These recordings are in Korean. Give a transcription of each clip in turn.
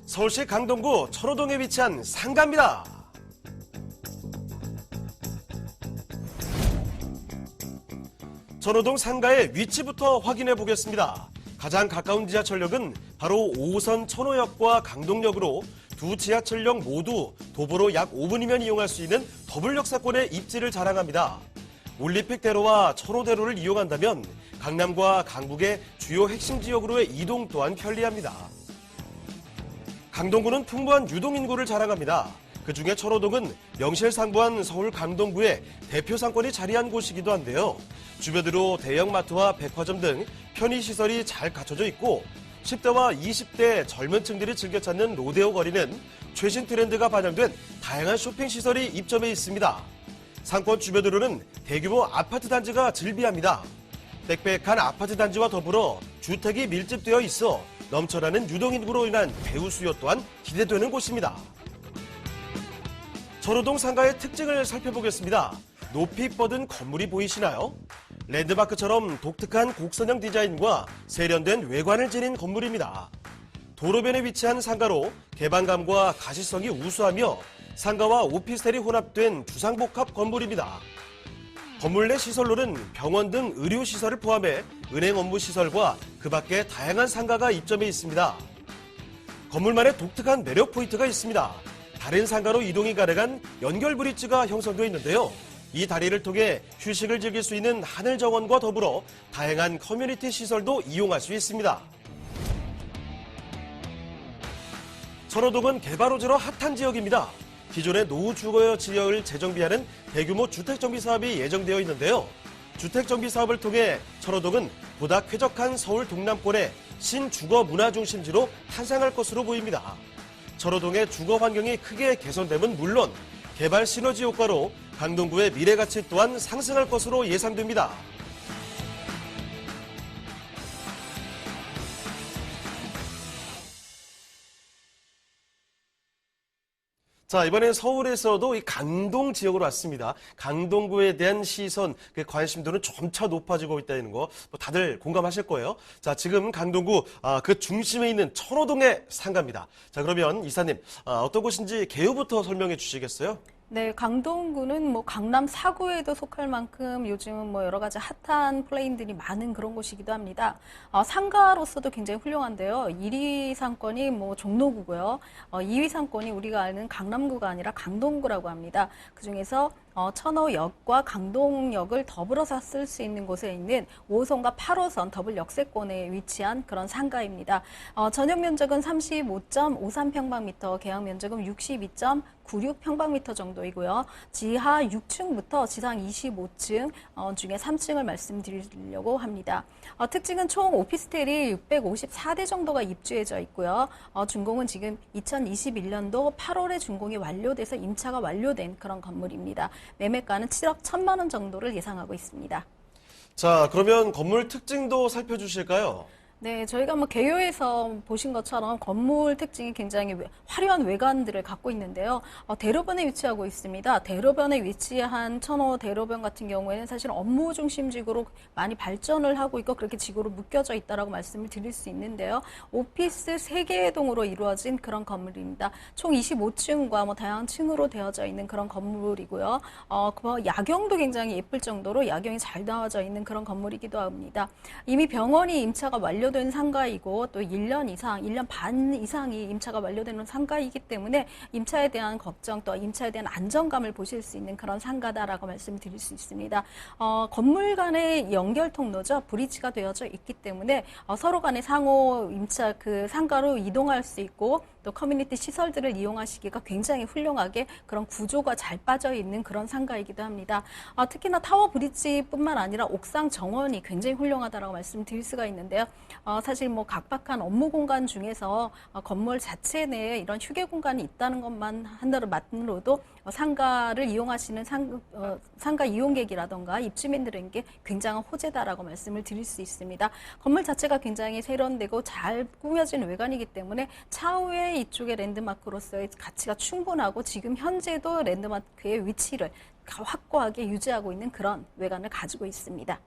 서울시 강동구 천호동에 위치한 상가입니다. 천호동 상가의 위치부터 확인해 보겠습니다. 가장 가까운 지하철역은 바로 5호선 천호역과 강동역으로 두 지하철역 모두 도보로 약 5분이면 이용할 수 있는 더블 역사권의 입지를 자랑합니다. 올림픽대로와 천호대로를 이용한다면 강남과 강북의 주요 핵심 지역으로의 이동 또한 편리합니다. 강동구는 풍부한 유동인구를 자랑합니다. 그중에 천호동은 명실상부한 서울 강동구의 대표 상권이 자리한 곳이기도 한데요. 주변으로 대형마트와 백화점 등 편의시설이 잘 갖춰져 있고 10대와 20대 젊은 층들이 즐겨 찾는 로데오 거리는 최신 트렌드가 반영된 다양한 쇼핑시설이 입점해 있습니다. 상권 주변으로는 대규모 아파트 단지가 즐비합니다. 빽빽한 아파트 단지와 더불어 주택이 밀집되어 있어 넘쳐나는 유동인구로 인한 배우 수요 또한 기대되는 곳입니다. 천호동 상가의 특징을 살펴보겠습니다. 높이 뻗은 건물이 보이시나요? 랜드마크처럼 독특한 곡선형 디자인과 세련된 외관을 지닌 건물입니다. 도로변에 위치한 상가로 개방감과 가시성이 우수하며 상가와 오피스텔이 혼합된 주상복합 건물입니다. 건물 내 시설로는 병원 등 의료시설을 포함해 은행 업무 시설과 그 밖에 다양한 상가가 입점해 있습니다. 건물만의 독특한 매력 포인트가 있습니다. 다른 상가로 이동이 가능한 연결 브릿지가 형성되어 있는데요. 이 다리를 통해 휴식을 즐길 수 있는 하늘 정원과 더불어 다양한 커뮤니티 시설도 이용할 수 있습니다. 천호동은 개발 호재로 핫한 지역입니다. 기존의 노후 주거 지역을 재정비하는 대규모 주택정비 사업이 예정되어 있는데요. 주택정비 사업을 통해 천호동은 보다 쾌적한 서울 동남권의 신주거 문화 중심지로 탄생할 것으로 보입니다. 천호동의 주거 환경이 크게 개선됨은 물론 개발 시너지 효과로 강동구의 미래 가치 또한 상승할 것으로 예상됩니다. 자, 이번엔 서울에서도 이 강동 지역으로 왔습니다. 강동구에 대한 시선, 그 관심도는 점차 높아지고 있다는 거 다들 공감하실 거예요. 자, 지금 강동구 그 중심에 있는 천호동의 상가입니다. 자, 그러면 이사님 어떤 곳인지 개요부터 설명해 주시겠어요? 네, 강동구는 뭐 강남 4구에도 속할 만큼 요즘은 뭐 여러 가지 핫한 플레인들이 많은 그런 곳이기도 합니다. 상가로서도 굉장히 훌륭한데요. 1위 상권이 뭐 종로구고요. 2위 상권이 우리가 아는 강남구가 아니라 강동구라고 합니다. 그중에서 천호역과 강동역을 더불어서 쓸 수 있는 곳에 있는 5호선과 8호선 더블 역세권에 위치한 그런 상가입니다. 전용 면적은 35.53평방미터, 계약 면적은 62.96평방미터 정도이고요. 지하 6층부터 지상 25층 중에 3층을 말씀드리려고 합니다. 특징은 총 오피스텔이 654대 정도가 입주해져 있고요. 준공은 지금 2021년도 8월에 준공이 완료돼서 임차가 완료된 그런 건물입니다. 매매가는 7억 1천만 원 정도를 예상하고 있습니다. 자, 그러면 건물 특징도 살펴주실까요? 네, 저희가 뭐 개요에서 보신 것처럼 건물 특징이 굉장히 화려한 외관들을 갖고 있는데요. 대로변에 위치하고 있습니다. 대로변에 위치한 천호 대로변 같은 경우에는 사실 업무 중심지구로 많이 발전을 하고 있고 그렇게 지구로 묶여져 있다라고 말씀을 드릴 수 있는데요. 오피스 3개의 동으로 이루어진 그런 건물입니다. 총 25층과 뭐 다양한 층으로 되어져 있는 그런 건물이고요. 야경도 굉장히 예쁠 정도로 야경이 잘 나와져 있는 그런 건물이기도 합니다. 이미 병원이 임차가 완료된 상가이고 또 1년 이상, 1년 반 이상이 임차가 완료되는 상가이기 때문에 임차에 대한 걱정 또 임차에 대한 안정감을 보실 수 있는 그런 상가다라고 말씀드릴 수 있습니다. 건물 간의 연결 통로죠. 브리지가 되어져 있기 때문에 서로 간의 상호 임차 그 상가로 이동할 수 있고 또 커뮤니티 시설들을 이용하시기가 굉장히 훌륭하게 그런 구조가 잘 빠져 있는 그런 상가이기도 합니다. 특히나 타워 브리지뿐만 아니라 옥상 정원이 굉장히 훌륭하다라고 말씀드릴 수가 있는데요. 사실 뭐 각박한 업무 공간 중에서 건물 자체 내에 이런 휴게 공간이 있다는 것만 한다로만으로도 상가를 이용하시는 상가 이용객이라던가 입주민들에게 굉장한 호재다라고 말씀을 드릴 수 있습니다. 건물 자체가 굉장히 세련되고 잘 꾸며진 외관이기 때문에 차후에 이쪽의 랜드마크로서의 가치가 충분하고 지금 현재도 랜드마크의 위치를 확고하게 유지하고 있는 그런 외관을 가지고 있습니다.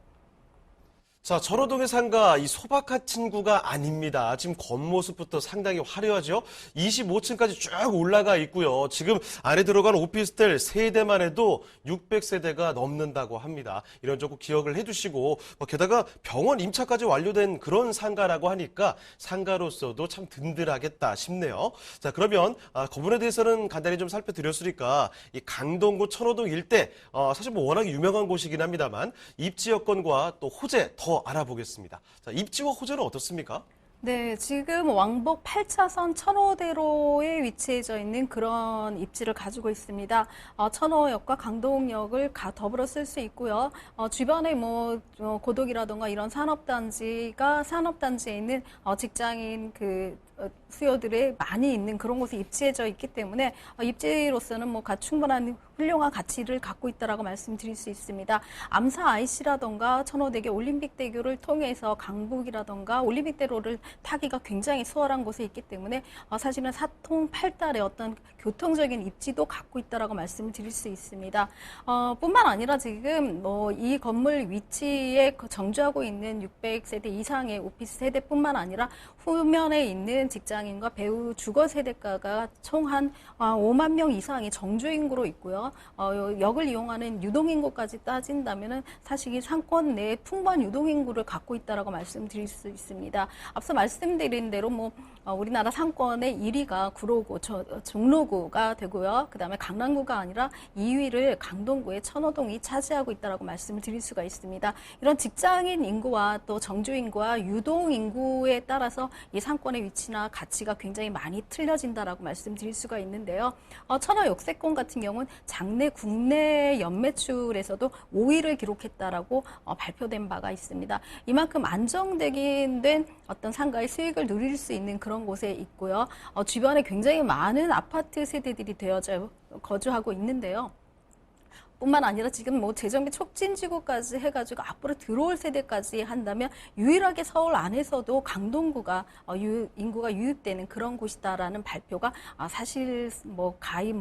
자, 철호동의 상가 이 소박한 친구가 아닙니다. 지금 겉모습부터 상당히 화려하죠. 25층까지 쭉 올라가 있고요. 지금 안에 들어간 오피스텔 세대만 해도 600세대가 넘는다고 합니다. 이런 쪽 기억을 해두시고 게다가 병원 임차까지 완료된 그런 상가라고 하니까 상가로서도 참 든든하겠다 싶네요. 자, 그러면 건물에 대해서는 간단히 좀 살펴드렸으니까 이 강동구 천호동 일대 사실 뭐 워낙 유명한 곳이긴 합니다만 입지 여건과 또 호재 더 알아보겠습니다. 자, 입지와 호재는 어떻습니까? 네, 지금 왕복 8차선 천호대로에 위치해져 있는 그런 입지를 가지고 있습니다. 천호역과 강동역을 더불어 쓸 수 있고요. 주변에 뭐 고덕이라든가 이런 산업단지에 있는 직장인 수요들이 많이 있는 그런 곳에 입지해져 있기 때문에 입지로서는 뭐 충분한 훌륭한 가치를 갖고 있다라고 말씀드릴 수 있습니다. 암사 IC라던가 천호대교 올림픽대교를 통해서 강북이라던가 올림픽대로를 타기가 굉장히 수월한 곳에 있기 때문에 사실은 사통팔달의 어떤 교통적인 입지도 갖고 있다라고 말씀을 드릴 수 있습니다. 뿐만 아니라 지금 이 건물 위치에 정주하고 있는 600세대 이상의 오피스 세대뿐만 아니라 후면에 있는 직장인과 배우 주거 세대가가 총 한 5만 명 이상이 정주 인구로 있고요. 역을 이용하는 유동 인구까지 따진다면은 사실 이 상권 내에 풍부한 유동 인구를 갖고 있다라고 말씀드릴 수 있습니다. 앞서 말씀드린 대로 우리나라 상권의 1위가 구로구, 종로구가 되고요. 그다음에 강남구가 아니라 2위를 강동구의 천호동이 차지하고 있다라고 말씀을 드릴 수가 있습니다. 이런 직장인 인구와 또 정주 인구와 유동 인구에 따라서 이 상권의 위치나 가치가 굉장히 많이 틀려진다라고 말씀드릴 수가 있는데요. 천호 역세권 같은 경우는 장래 국내 연매출에서도 5위를 기록했다라고 발표된 바가 있습니다. 이만큼 안정되긴 된 어떤 상가의 수익을 누릴 수 있는 그런 곳에 있고요. 주변에 굉장히 많은 아파트 세대들이 되어져 거주하고 있는데요. 뿐만 아니라 지금 재정비 촉진지구까지 해가지고 앞으로 들어올 세대까지 한다면 유일하게 서울 안에서도 강동구가 인구가 유입되는 그런 곳이다라는 발표가 사실 가히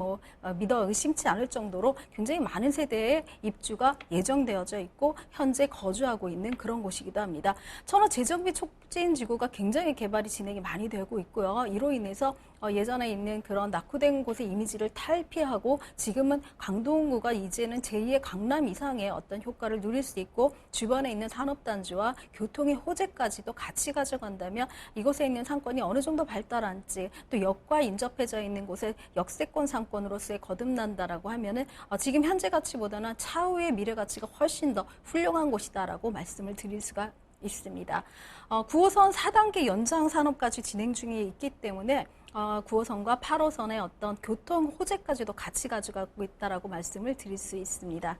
믿어 의심치 않을 정도로 굉장히 많은 세대의 입주가 예정되어져 있고 현재 거주하고 있는 그런 곳이기도 합니다. 천호 재정비 촉진지구가 굉장히 개발이 진행이 많이 되고 있고요. 이로 인해서 예전에 있는 그런 낙후된 곳의 이미지를 탈피하고 지금은 강동구가 이제는 제2의 강남 이상의 어떤 효과를 누릴 수 있고 주변에 있는 산업단지와 교통의 호재까지도 같이 가져간다면 이곳에 있는 상권이 어느 정도 발달한지 또 역과 인접해져 있는 곳에 역세권 상권으로서의 거듭난다라고 하면은 지금 현재 가치보다는 차후의 미래 가치가 훨씬 더 훌륭한 곳이다라고 말씀을 드릴 수가 있습니다. 9호선 4단계 연장 산업까지 진행 중에 있기 때문에 9호선과 8호선의 어떤 교통 호재까지도 같이 가져가고 있다라고 말씀을 드릴 수 있습니다.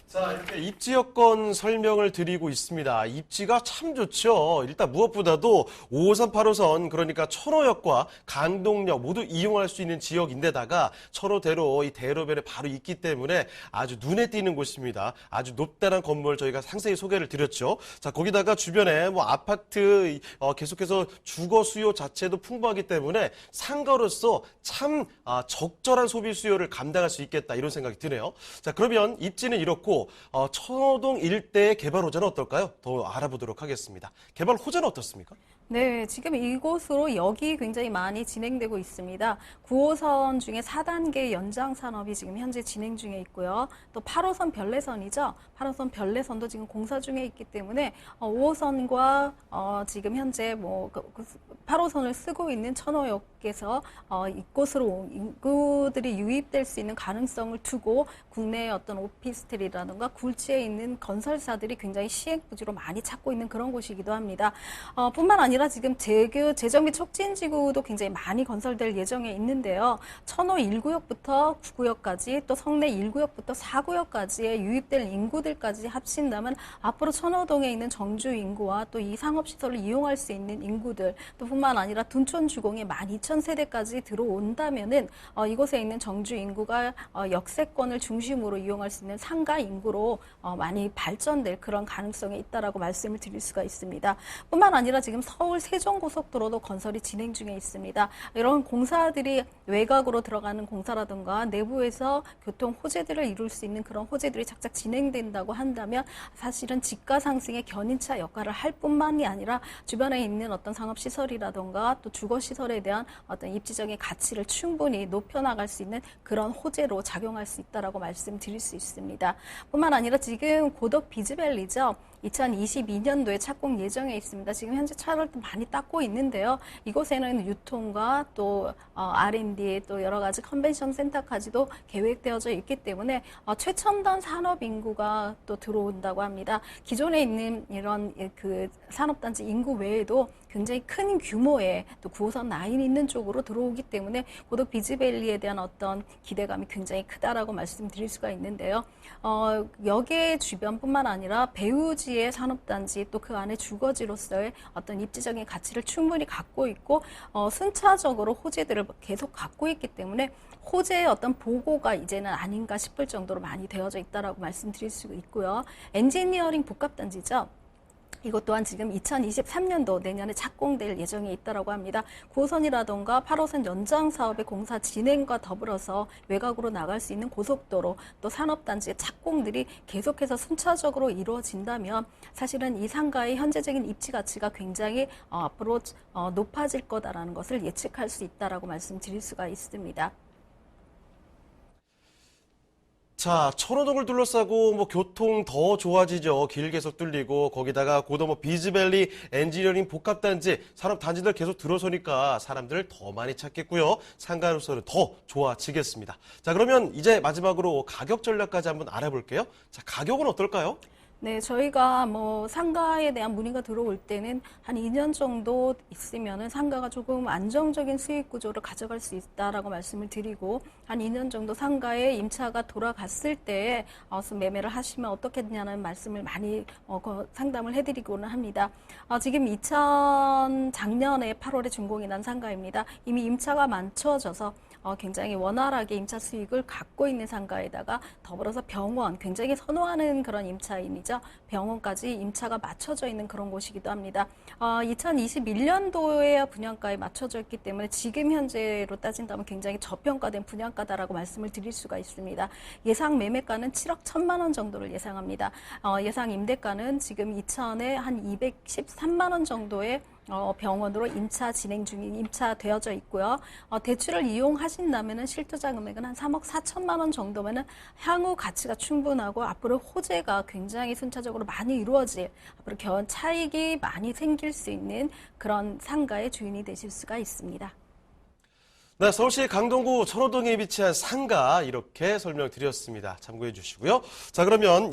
자, 이렇게 입지 여건 설명을 드리고 있습니다. 입지가 참 좋죠. 일단 무엇보다도 5호선, 8호선, 그러니까 천호역과 강동역 모두 이용할 수 있는 지역인데다가 천호대로 이 대로변에 바로 있기 때문에 아주 눈에 띄는 곳입니다. 아주 높다란 건물 저희가 상세히 소개를 드렸죠. 자, 거기다가 주변에 아파트 계속해서 주거 수요 자체도 풍부하기 때문에 상가로서 참 적절한 소비 수요를 감당할 수 있겠다 이런 생각이 드네요. 자, 그러면 입지는 이렇고 천호동 일대의 개발 호재는 어떨까요? 더 알아보도록 하겠습니다. 개발 호재는 어떻습니까? 네, 지금 이곳으로 역이 굉장히 많이 진행되고 있습니다. 9호선 중에 4단계 연장 산업이 지금 현재 진행 중에 있고요. 또 8호선 별내선이죠. 8호선 별내선도 지금 공사 중에 있기 때문에 5호선과 지금 현재 8호선을 쓰고 있는 천호역에서 이곳으로 인구들이 유입될 수 있는 가능성을 두고 국내의 어떤 오피스텔이라든가 굴지에 있는 건설사들이 굉장히 시행부지로 많이 찾고 있는 그런 곳이기도 합니다. 뿐만 아니라 지금 재정비 촉진지구도 굉장히 많이 건설될 예정에 있는데요. 천호 1구역부터 9구역까지 또 성내 1구역부터 4구역까지의 유입될 인구들까지 합친다면 앞으로 천호동에 있는 정주 인구와 또 이 상업시설을 이용할 수 있는 인구들 또 뿐만 아니라 둔촌 주공의 12,000세대까지 들어온다면은 이곳에 있는 정주 인구가 역세권을 중심으로 이용할 수 있는 상가 인구로 많이 발전될 그런 가능성이 있다라고 말씀을 드릴 수가 있습니다. 뿐만 아니라 지금 서울 세종고속도로도 건설이 진행 중에 있습니다. 이런 공사들이 외곽으로 들어가는 공사라든가 내부에서 교통 호재들을 이룰 수 있는 그런 호재들이 착착 진행된다고 한다면 사실은 집가 상승의 견인차 역할을 할 뿐만이 아니라 주변에 있는 어떤 상업시설이라든가 또 주거시설에 대한 어떤 입지적인 가치를 충분히 높여나갈 수 있는 그런 호재로 작용할 수 있다라고 말씀드릴 수 있습니다. 뿐만 아니라 지금 고덕 비즈밸리죠. 2022년도에 착공 예정에 있습니다. 지금 현재 차를 많이 닦고 있는데요. 이곳에는 유통과 또 R&D 또 여러 가지 컨벤션 센터까지도 계획되어져 있기 때문에 최첨단 산업 인구가 또 들어온다고 합니다. 기존에 있는 이런 그 산업단지 인구 외에도 굉장히 큰 규모의 또 9호선 라인이 있는 쪽으로 들어오기 때문에 고덕 비즈밸리에 대한 어떤 기대감이 굉장히 크다라고 말씀드릴 수가 있는데요. 역의 주변뿐만 아니라 배후지의 산업단지 또 그 안에 주거지로서의 어떤 입지적인 가치를 충분히 갖고 있고 순차적으로 호재들을 계속 갖고 있기 때문에 호재의 어떤 보고가 이제는 아닌가 싶을 정도로 많이 되어져 있다라고 말씀드릴 수 있고요. 엔지니어링 복합단지죠. 이것 또한 지금 2023년도 내년에 착공될 예정에 있다고 합니다. 9호선이라던가 8호선 연장 사업의 공사 진행과 더불어서 외곽으로 나갈 수 있는 고속도로 또 산업단지의 착공들이 계속해서 순차적으로 이루어진다면 사실은 이 상가의 현재적인 입지 가치가 굉장히 앞으로 높아질 거다라는 것을 예측할 수 있다라고 말씀드릴 수가 있습니다. 자, 천호동을 둘러싸고 교통 더 좋아지죠. 길 계속 뚫리고 거기다가 고도 비즈밸리 엔지니어링 복합단지 산업단지들 계속 들어서니까 사람들을 더 많이 찾겠고요. 상가로서는 더 좋아지겠습니다. 자, 그러면 이제 마지막으로 가격 전략까지 한번 알아볼게요. 자, 가격은 어떨까요? 네, 저희가 상가에 대한 문의가 들어올 때는 한 2년 정도 있으면은 상가가 조금 안정적인 수익 구조를 가져갈 수 있다라고 말씀을 드리고 한 2년 정도 상가에 임차가 돌아갔을 때 매매를 하시면 어떻겠냐는 말씀을 많이 상담을 해드리고는 합니다. 지금 작년에 8월에 준공이 난 상가입니다. 이미 임차가 맞춰져서 굉장히 원활하게 임차 수익을 갖고 있는 상가에다가 더불어서 병원, 굉장히 선호하는 그런 임차인이죠. 병원까지 임차가 맞춰져 있는 그런 곳이기도 합니다. 2021년도에 분양가에 맞춰져 있기 때문에 지금 현재로 따진다면 굉장히 저평가된 분양가다라고 말씀을 드릴 수가 있습니다. 예상 매매가는 7억 1천만 원 정도를 예상합니다. 예상 임대가는 지금 2천에 한 213만 원 정도의 병원으로 임차되어져 있고요. 대출을 이용하신다면은 실투자 금액은 한 3억 4천만 원 정도면은 향후 가치가 충분하고 앞으로 호재가 굉장히 순차적으로 많이 이루어질 앞으로 차익이 많이 생길 수 있는 그런 상가의 주인이 되실 수가 있습니다. 네, 서울시 강동구 천호동에 위치한 상가 이렇게 설명드렸습니다. 참고해 주시고요. 자, 그러면